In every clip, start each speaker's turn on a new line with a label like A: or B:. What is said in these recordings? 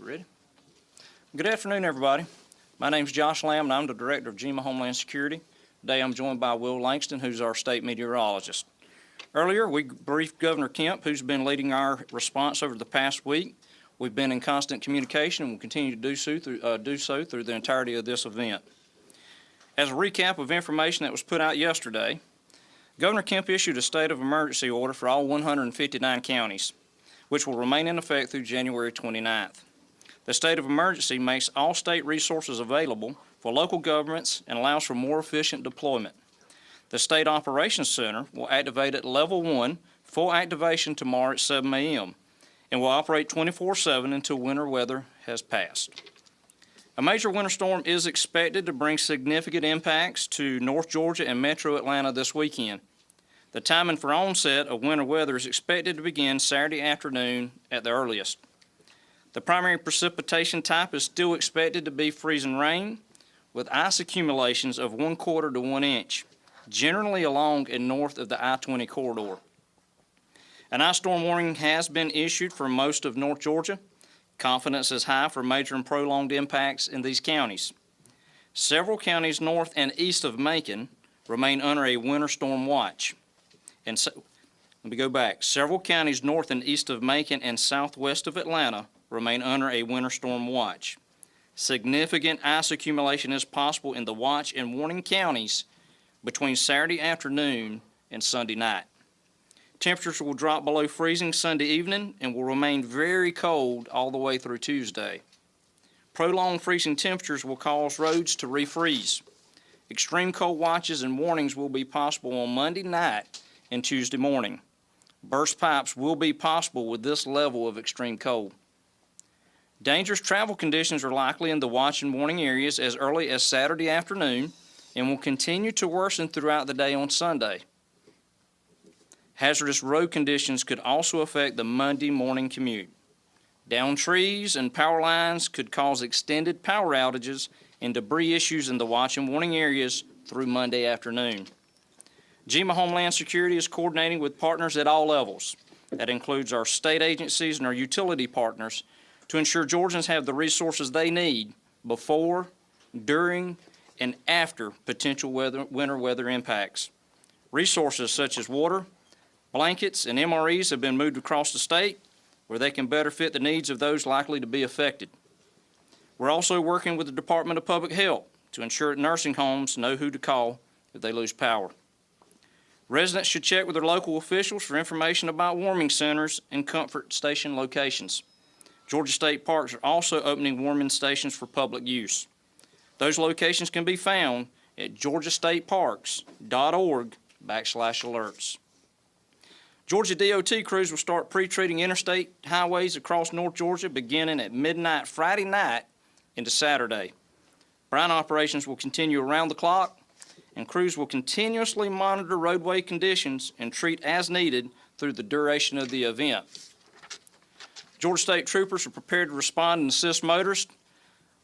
A: Ready? Good afternoon, everybody. My name is Josh Lamb, and I'm the Director of GEMA Homeland Security. Today I'm joined by Will Langston, who's our state meteorologist. Earlier, we briefed Governor Kemp, who's been leading our response over the past week. We've been in constant communication and will continue to do so through the entirety of this event. As a recap of information that was put out yesterday, Governor Kemp issued a state of emergency order for all 159 counties, which will remain in effect through January 29th. The state of emergency makes all state resources available for local governments and allows for more efficient deployment. The State Operations Center will activate at Level 1, full activation tomorrow at 7 a.m., and will operate 24/7 until winter weather has passed. A major winter storm is expected to bring significant impacts to North Georgia and Metro Atlanta this weekend. The timing for onset of winter weather is expected to begin Saturday afternoon at the earliest. The primary precipitation type is still expected to be freezing rain with ice accumulations of 1/4 to 1 inch, generally along and north of the I-20 corridor. An ice storm warning has been issued for most of North Georgia. Confidence is high for major and prolonged impacts in these counties. Several counties north and east of Macon remain under a winter storm watch. Several counties north and east of Macon and southwest of Atlanta remain under a winter storm watch. Significant ice accumulation is possible in the watch and warning counties between Saturday afternoon and Sunday night. Temperatures will drop below freezing Sunday evening and will remain very cold all the way through Tuesday. Prolonged freezing temperatures will cause roads to refreeze. Extreme cold watches and warnings will be possible on Monday night and Tuesday morning. Burst pipes will be possible with this level of extreme cold. Dangerous travel conditions are likely in the watch and warning areas as early as Saturday afternoon and will continue to worsen throughout the day on Sunday. Hazardous road conditions could also affect the Monday morning commute. Downed trees and power lines could cause extended power outages and debris issues in the watch and warning areas through Monday afternoon. GEMA Homeland Security is coordinating with partners at all levels. That includes our state agencies and our utility partners to ensure Georgians have the resources they need before, during, and after potential winter weather impacts. Resources such as water, blankets, and MREs have been moved across the state where they can better fit the needs of those likely to be affected. We're also working with the Department of Public Health to ensure that nursing homes know who to call if they lose power. Residents should check with their local officials for information about warming centers and comfort station locations. Georgia State Parks are also opening warming stations for public use. Those locations can be found at georgiastateparks.org/alerts. Georgia DOT crews will start pre-treating interstate highways across North Georgia beginning at midnight Friday night into Saturday. Brine operations will continue around the clock, and crews will continuously monitor roadway conditions and treat as needed through the duration of the event. Georgia State troopers are prepared to respond and assist motorists,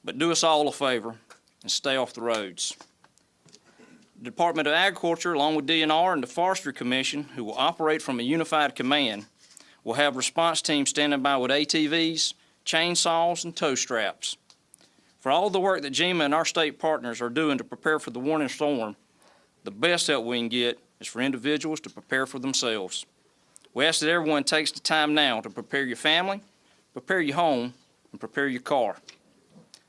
A: but do us all a favor and stay off the roads. The Department of Agriculture, along with DNR and the Forestry Commission, who will operate from a unified command, will have response teams standing by with ATVs, chainsaws, and tow straps. For all the work that GEMA and our state partners are doing to prepare for the warning storm, the best help we can get is for individuals to prepare for themselves. We ask that everyone takes the time now to prepare your family, prepare your home, and prepare your car.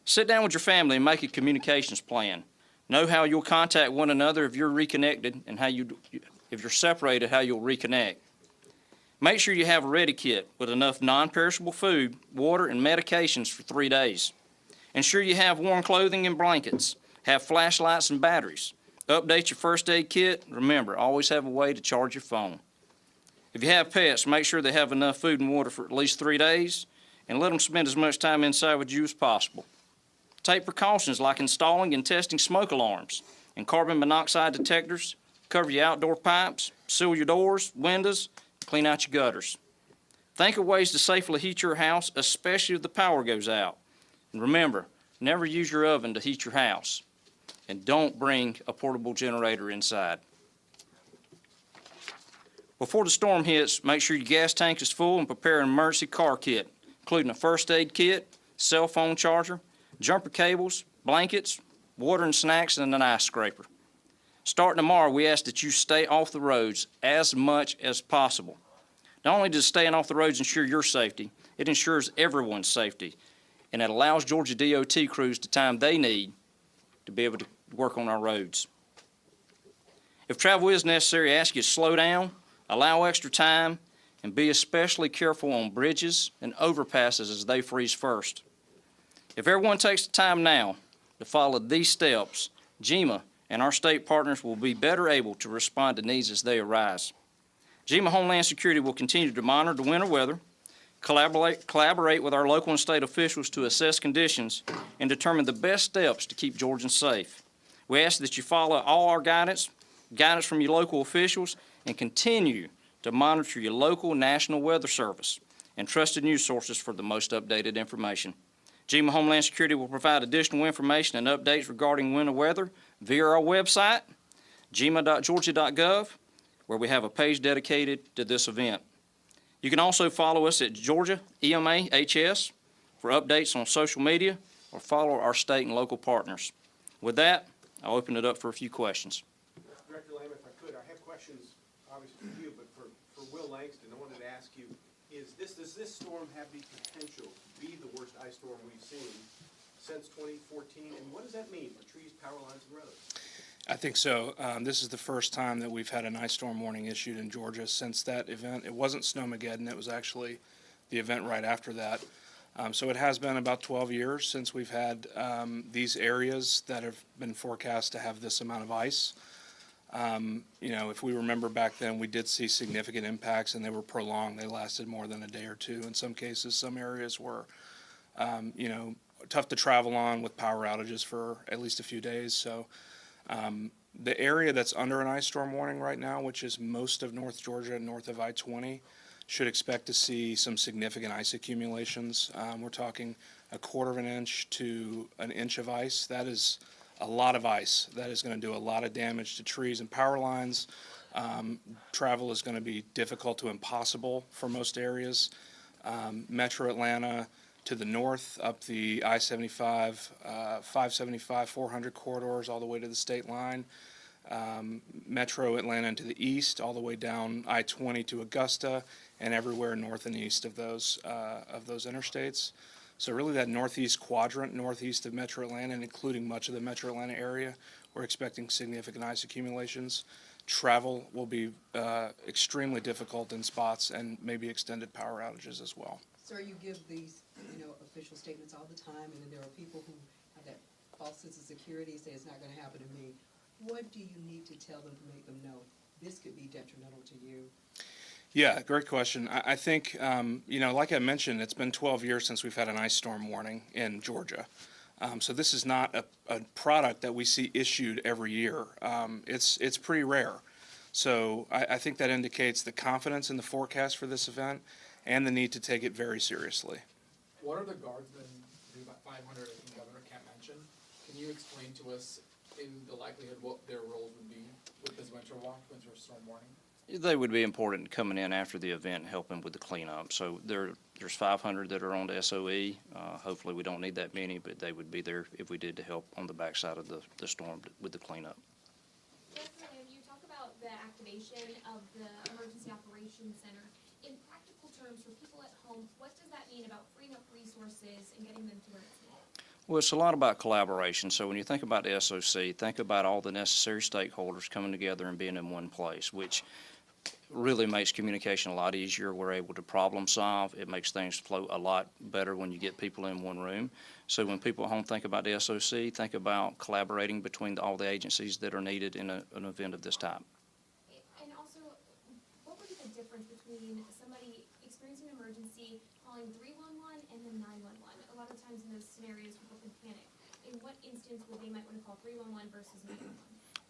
A: Sit down with your family and make a communications plan. Know how you'll contact one another if you're reconnected and if you're separated, how you'll reconnect. Make sure you have a ready kit with enough non-perishable food, water, and medications for 3 days. Ensure you have warm clothing and blankets. Have flashlights and batteries. Update your first aid kit. Remember, always have a way to charge your phone. If you have pets, make sure they have enough food and water for at least 3 days, and let them spend as much time inside with you as possible. Take precautions like installing and testing smoke alarms and carbon monoxide detectors. Cover your outdoor pipes, seal your doors, windows, and clean out your gutters. Think of ways to safely heat your house, especially if the power goes out. And remember, never use your oven to heat your house. And don't bring a portable generator inside. Before the storm hits, make sure your gas tank is full and prepare an emergency car kit, including a first aid kit, cell phone charger, jumper cables, blankets, water and snacks, and an ice scraper. Starting tomorrow, we ask that you stay off the roads as much as possible. Not only does staying off the roads ensure your safety, it ensures everyone's safety, and it allows Georgia DOT crews the time they need to be able to work on our roads. If travel is necessary, I ask you to slow down, allow extra time, and be especially careful on bridges and overpasses as they freeze first. If everyone takes the time now to follow these steps, GEMA and our state partners will be better able to respond to needs as they arise. GEMA Homeland Security will continue to monitor the winter weather, collaborate with our local and state officials to assess conditions, and determine the best steps to keep Georgians safe. We ask that you follow all our guidance from your local officials, and continue to monitor your local National Weather Service and trusted news sources for the most updated information. GEMA Homeland Security will provide additional information and updates regarding winter weather via our website, gema.georgia.gov, where we have a page dedicated to this event. You can also follow us at Georgia EMA HS for updates on social media, or follow our state and local partners. With that, I'll open it up for a few questions.
B: Director Lamb, if I could, I have questions, obviously for you, but for Will Langston, I wanted to ask you, does this storm have the potential to be the worst ice storm we've seen since 2014, and what does that mean for trees, power lines, and roads?
C: I think so. This is the first time that we've had an ice storm warning issued in Georgia since that event. It wasn't Snowmageddon, it was actually the event right after that. So it has been about 12 years since we've had these areas that have been forecast to have this amount of ice. You know, if we remember back then, we did see significant impacts, and they were prolonged. They lasted more than a day or two. In some cases, some areas were, you know, tough to travel on with power outages for at least a few days. So the area that's under an ice storm warning right now, which is most of North Georgia, north of I-20, should expect to see some significant ice accumulations. We're talking 1/4 of an inch to an inch of ice. That is a lot of ice. That is going to do a lot of damage to trees and power lines. Travel is going to be difficult to impossible for most areas. Metro Atlanta to the north, up the I-75, 575, 400 corridors all the way to the state line. Metro Atlanta to the east, all the way down I-20 to Augusta, and everywhere north and east of those interstates. So really that northeast quadrant, northeast of Metro Atlanta, and including much of the Metro Atlanta area, we're expecting significant ice accumulations. Travel will be extremely difficult in spots, and maybe extended power outages as well.
D: Sir, you give these, official statements all the time, and then there are people who have that false sense of security, say it's not going to happen to me. What do you need to tell them to make them know this could be detrimental to you?
C: Yeah, great question. I think, like I mentioned, it's been 12 years since we've had an ice storm warning in Georgia. So this is not a product that we see issued every year. It's pretty rare. So I think that indicates the confidence in the forecast for this event and the need to take it very seriously.
E: What are the guardsmen, the about 500 I think Governor Kemp mentioned? Can you explain to us in the likelihood what their roles would be with this winter storm warning?
A: They would be important coming in after the event and helping with the cleanup. So there's 500 that are on the SOE. Hopefully we don't need that many, but they would be there if we did to help on the backside of the storm with the cleanup.
F: Yesterday, you talk about the activation of the Emergency Operations Center. In practical terms, for people at home, what does that mean about freeing up resources and getting them to where it's needed?
A: Well, it's a lot about collaboration. So when you think about the SOC, think about all the necessary stakeholders coming together and being in one place, which really makes communication a lot easier. We're able to problem solve. It makes things flow a lot better when you get people in one room. So when people at home think about the SOC, think about collaborating between all the agencies that are needed in an event of this type.
F: And also, what would be the difference between somebody experiencing an emergency, calling 311 and then 911? A lot of times in those scenarios, people can panic. In what instance would they might want to call 311 versus 911?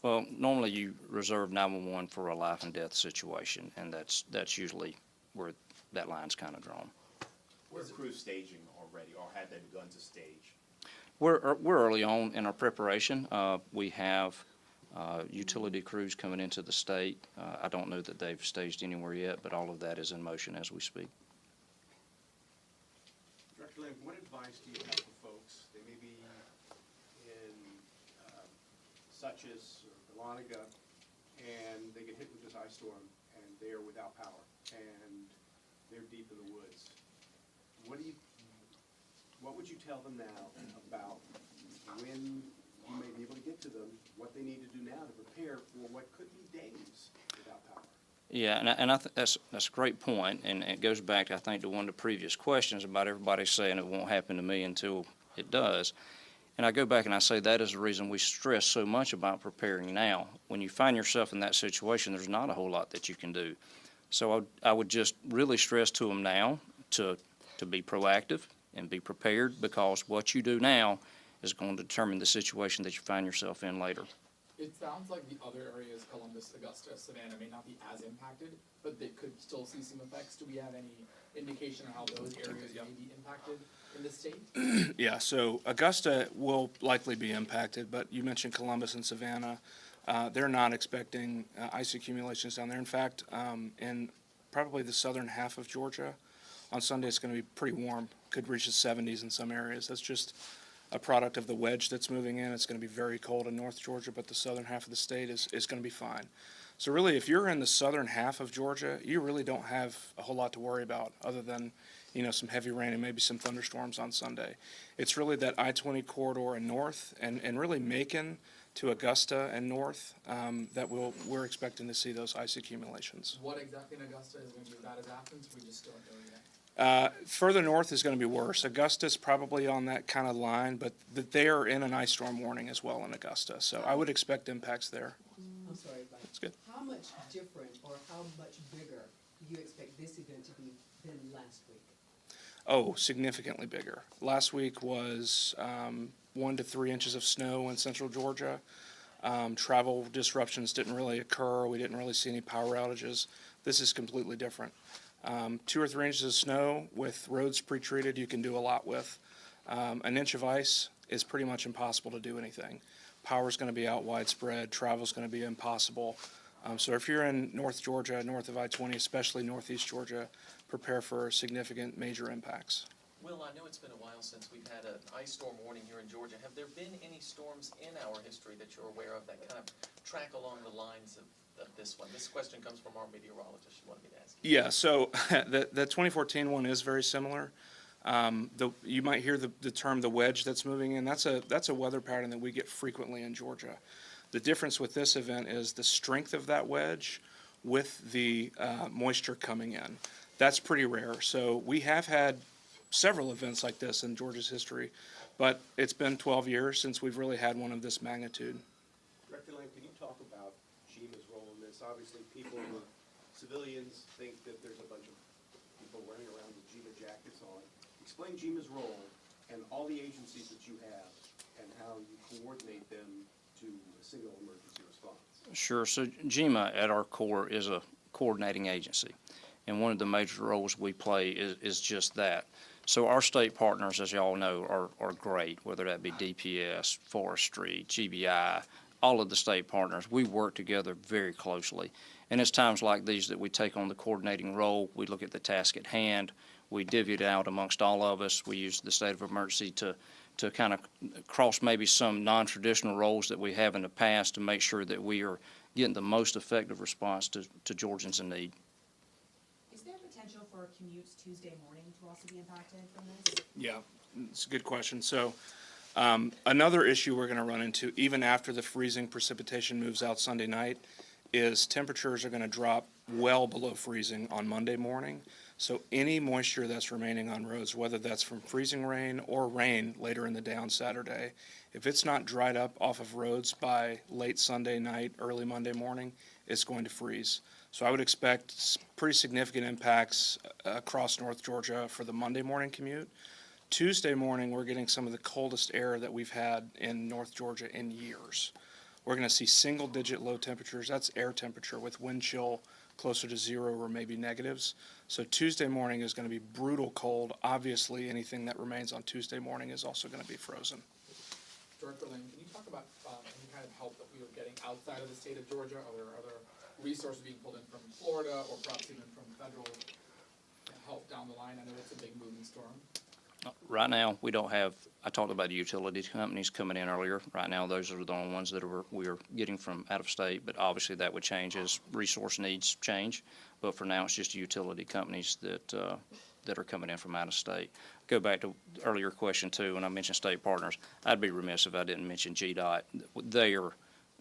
A: Well, normally you reserve 911 for a life and death situation, and that's usually where that line's kind of drawn.
G: Where's crews staging already, or had they begun to stage?
A: We're early on in our preparation. We have utility crews coming into the state. I don't know that they've staged anywhere yet, but all of that is in motion as we speak.
B: Director Lamb, what advice do you have for folks? They may be in Suches or Dahlonega, and they get hit with this ice storm, and they are without power, and they're deep in the woods. What would you tell them now about when you may be able to get to them, what they need to do now to prepare for what could be days without power?
A: Yeah, and I think that's a great point, and it goes back, I think, to one of the previous questions about everybody saying it won't happen to me until it does. And I go back and I say that is the reason we stress so much about preparing now. When you find yourself in that situation, there's not a whole lot that you can do. So I would just really stress to them now to be proactive and be prepared, because what you do now is going to determine the situation that you find yourself in later.
E: It sounds like the other areas, Columbus, Augusta, Savannah, may not be as impacted, but they could still see some effects. Do we have any indication of how those areas may be impacted in the state?
C: Yeah, so Augusta will likely be impacted, but you mentioned Columbus and Savannah. They're not expecting ice accumulations down there. In fact, in probably the southern half of Georgia, on Sunday it's going to be pretty warm, could reach the 70s in some areas. That's just a product of the wedge that's moving in. It's going to be very cold in North Georgia, but the southern half of the state is going to be fine. So really, if you're in the southern half of Georgia, you really don't have a whole lot to worry about other than, some heavy rain and maybe some thunderstorms on Sunday. It's really that I-20 corridor and north, and really Macon to Augusta and north, that we're expecting to see those ice accumulations.
E: What exactly in Augusta is going to be as bad as Athens? We just don't know yet.
C: Further north is going to be worse. Augusta's probably on that kind of line, but they are in an ice storm warning as well in Augusta, so I would expect impacts there.
D: I'm sorry, but
C: That's good.
D: how much different or how much bigger do you expect this event to be than last week?
C: Oh, significantly bigger. Last week was 1 to 3 inches of snow in central Georgia. Travel disruptions didn't really occur. We didn't really see any power outages. This is completely different. 2 or 3 inches of snow with roads pre-treated, you can do a lot with. An inch of ice is pretty much impossible to do anything. Power's going to be out widespread. Travel's going to be impossible. So if you're in North Georgia, north of I-20, especially northeast Georgia, prepare for significant major impacts.
H: Will, I know it's been a while since we've had an ice storm warning here in Georgia. Have there been any storms in our history that you're aware of that kind of track along the lines of this one? This question comes from our meteorologist. She wanted me to ask you.
C: Yeah, so the 2014 one is very similar. You might hear the term the wedge that's moving in. That's a weather pattern that we get frequently in Georgia. The difference with this event is the strength of that wedge with the moisture coming in. That's pretty rare. So we have had several events like this in Georgia's history, but it's been 12 years since we've really had one of this magnitude.
B: Director Lamb, can you talk about GEMA's role in this? Obviously, civilians think that there's a bunch of people running around with GEMA jackets on. Explain GEMA's role and all the agencies that you have and how you coordinate them to a single emergency response.
A: Sure. So GEMA at our core is a coordinating agency, and one of the major roles we play is just that. So our state partners, as you all know, are great, whether that be DPS, Forestry, GBI, all of the state partners. We work together very closely. And it's times like these that we take on the coordinating role. We look at the task at hand. We divvy it out amongst all of us. We use the state of emergency to kind of cross maybe some non-traditional roles that we have in the past to make sure that we are getting the most effective response to Georgians in need.
I: Is there potential for commutes Tuesday morning to also be impacted from this?
C: Yeah, it's a good question. So another issue we're going to run into, even after the freezing precipitation moves out Sunday night, is temperatures are going to drop well below freezing on Monday morning. So any moisture that's remaining on roads, whether that's from freezing rain or rain later in the day on Saturday, if it's not dried up off of roads by late Sunday night, early Monday morning, it's going to freeze. So I would expect pretty significant impacts across North Georgia for the Monday morning commute. Tuesday morning, we're getting some of the coldest air that we've had in North Georgia in years. We're going to see single-digit low temperatures. That's air temperature with wind chill closer to 0 or maybe negatives. So Tuesday morning is going to be brutal cold. Obviously, anything that remains on Tuesday morning is also going to be frozen.
E: Director Lynn, can you talk about any kind of help that we are getting outside of the state of Georgia? Are there other resources being pulled in from Florida or perhaps even from federal help down the line? I know it's a big moving storm.
A: Right now, we don't have, I talked about the utility companies coming in earlier. Right now, those are the only ones that we are getting from out of state, but obviously that would change as resource needs change. But for now, it's just utility companies that are coming in from out of state. Go back to the earlier question too, when I mentioned state partners. I'd be remiss if I didn't mention GDOT.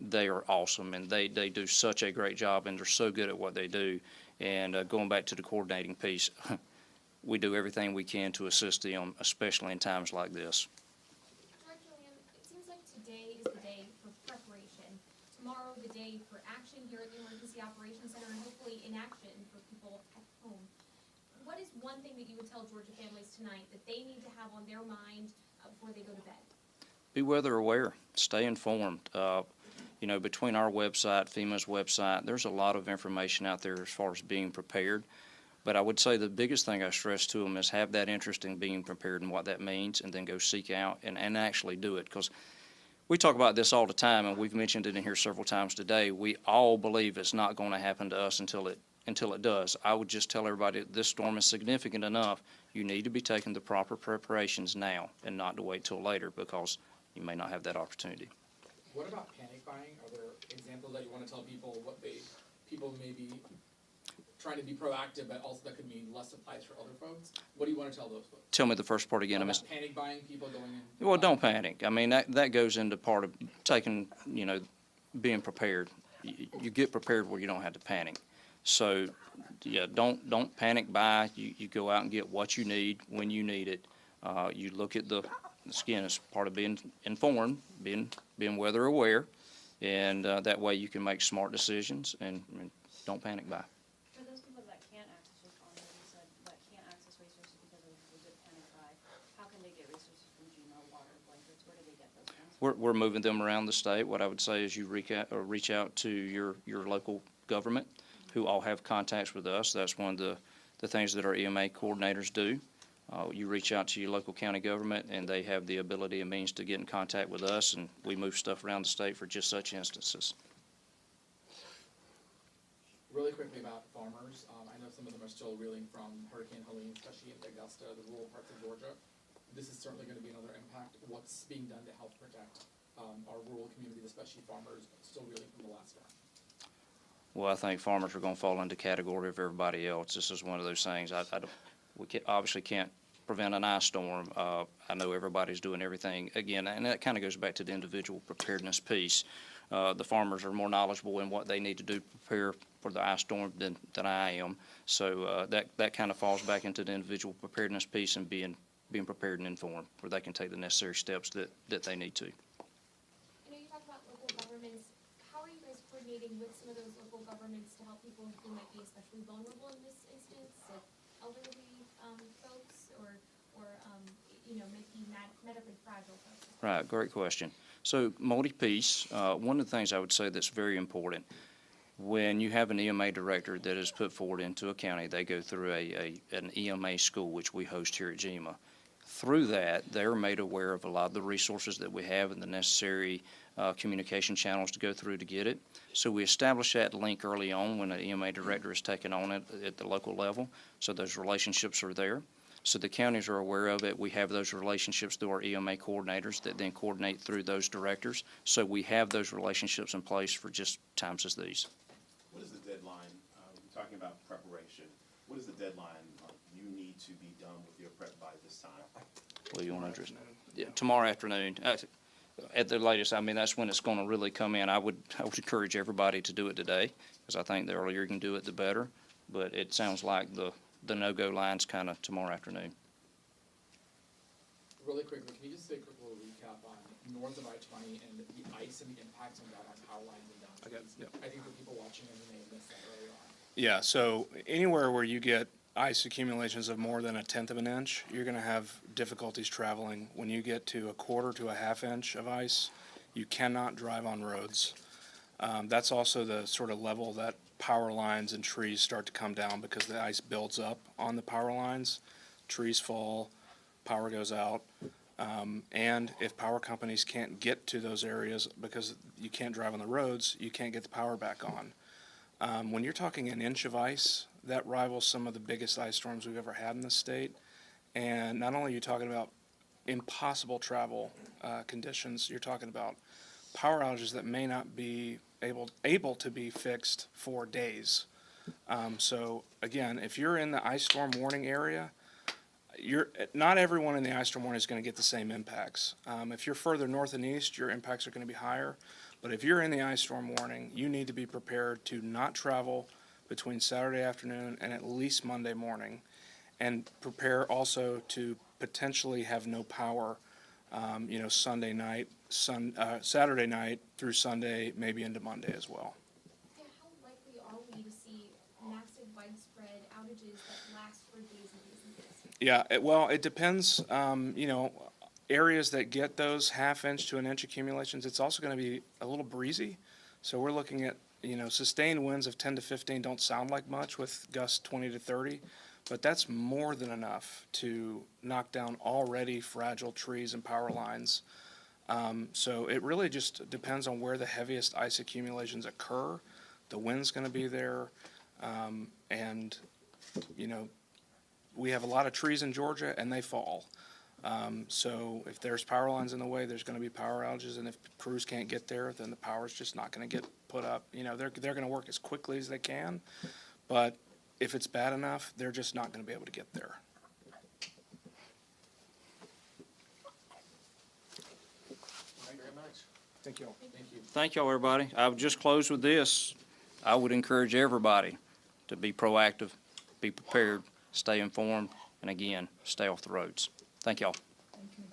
A: They are awesome, and they do such a great job, and they're so good at what they do. And going back to the coordinating piece, we do everything we can to assist them, especially in times like this.
F: Director Lamb, it seems like today is the day for preparation. Tomorrow, the day for action here at the Emergency Operations Center, and hopefully in action for people at home. What is one thing that you would tell Georgia families tonight that they need to have on their mind before they go to bed?
A: Be weather aware, stay informed. Between our website, FEMA's website, there's a lot of information out there as far as being prepared. But I would say the biggest thing I stress to them is have that interest in being prepared and what that means, and then go seek out and actually do it. Because we talk about this all the time, and we've mentioned it in here several times today. We all believe it's not going to happen to us until it does. I would just tell everybody that this storm is significant enough. You need to be taking the proper preparations now and not to wait till later, because you may not have that opportunity.
E: What about panic buying? Are there examples that you want to tell people people may be trying to be proactive, but also that could mean less supplies for other folks? What do you want to tell those folks?
A: Tell me the first part again.
E: About panic buying, people going in?
A: Well, don't panic. I mean, that goes into part of taking, being prepared. You get prepared where you don't have to panic. So, yeah, don't panic buy. You go out and get what you need when you need it. You look at again, it's part of being informed, being weather aware, and that way you can make smart decisions and don't panic buy.
J: For those people that can't access responders, you said, that can't access resources because of the panic buy, how can they get resources from GMO, water, blankets? Where do they get those things?
A: We're moving them around the state. What I would say is you reach out to your local government, who all have contacts with us. That's one of the things that our EMA coordinators do. You reach out to your local county government, and they have the ability and means to get in contact with us, and we move stuff around the state for just such instances.
E: Really quickly about farmers, I know some of them are still reeling from Hurricane Helene, especially in Augusta, the rural parts of Georgia. This is certainly going to be another impact. What's being done to help protect our rural communities, especially farmers still reeling from the last storm?
A: Well, I think farmers are going to fall into the category of everybody else. This is one of those things. We obviously can't prevent an ice storm. I know everybody's doing everything, again, and that kind of goes back to the individual preparedness piece. The farmers are more knowledgeable in what they need to do to prepare for the ice storm than I am. So that kind of falls back into the individual preparedness piece and being prepared and informed, where they can take the necessary steps that they need to.
F: I know you talked about local governments. How are you guys coordinating with some of those local governments to help people who might be especially vulnerable in this instance, like elderly folks or might be medically fragile folks?
A: Right, great question. So multi-piece, one of the things I would say that's very important, when you have an EMA director that is put forward into a county, they go through an EMA school, which we host here at GEMA. Through that, they're made aware of a lot of the resources that we have and the necessary communication channels to go through to get it. So we establish that link early on when an EMA director is taken on it at the local level, so those relationships are there. So the counties are aware of it. We have those relationships through our EMA coordinators that then coordinate through those directors. So we have those relationships in place for just times as these.
G: What is the deadline? We're talking about preparation. What is the deadline you need to be done with your prep by this time?
A: Well, you want to address? Yeah, tomorrow afternoon. At the latest, I mean, that's when it's going to really come in. I would encourage everybody to do it today, because I think the earlier you can do it, the better. But it sounds like the no-go line's kind of tomorrow afternoon.
E: Really quickly, can you just say a quick little recap on north of I-20 and the ice and the impacts on that on power lines and downstreams?
C: Yep.
E: I think for people watching and may have missed that earlier on.
C: Yeah, so anywhere where you get ice accumulations of more than 1/10 of an inch, you're going to have difficulties traveling. When you get to 1/4 to 1/2 inch of ice, you cannot drive on roads. That's also the sort of level that power lines and trees start to come down, because the ice builds up on the power lines. Trees fall, power goes out. And if power companies can't get to those areas because you can't drive on the roads, you can't get the power back on. When you're talking 1 inch of ice, that rivals some of the biggest ice storms we've ever had in the state. And not only are you talking about impossible travel conditions, you're talking about power outages that may not be able to be fixed for days. So again, if you're in the ice storm warning area, not everyone in the ice storm warning is going to get the same impacts. If you're further north and east, your impacts are going to be higher. But if you're in the ice storm warning, you need to be prepared to not travel between Saturday afternoon and at least Monday morning, and prepare also to potentially have no power, Sunday night, Saturday night through Sunday, maybe into Monday as well.
F: Yeah, how likely are we to see massive widespread outages that last for days and days and days?
C: Yeah, well, it depends, areas that get those half-inch to an inch accumulations, it's also going to be a little breezy. So we're looking at, sustained winds of 10 to 15 don't sound like much with gusts 20 to 30, but that's more than enough to knock down already fragile trees and power lines. So it really just depends on where the heaviest ice accumulations occur. The wind's going to be there, and, we have a lot of trees in Georgia, and they fall. So if there's power lines in the way, there's going to be power outages, and if crews can't get there, then the power's just not going to get put up. They're going to work as quickly as they can, but if it's bad enough, they're just not going to be able to get there.
H: Thank you very much.
C: Thank you.
H: Thank you.
A: Thank y'all, everybody. I would just close with this. I would encourage everybody to be proactive, be prepared, stay informed, and again, stay off the roads. Thank y'all.
D: Thank you.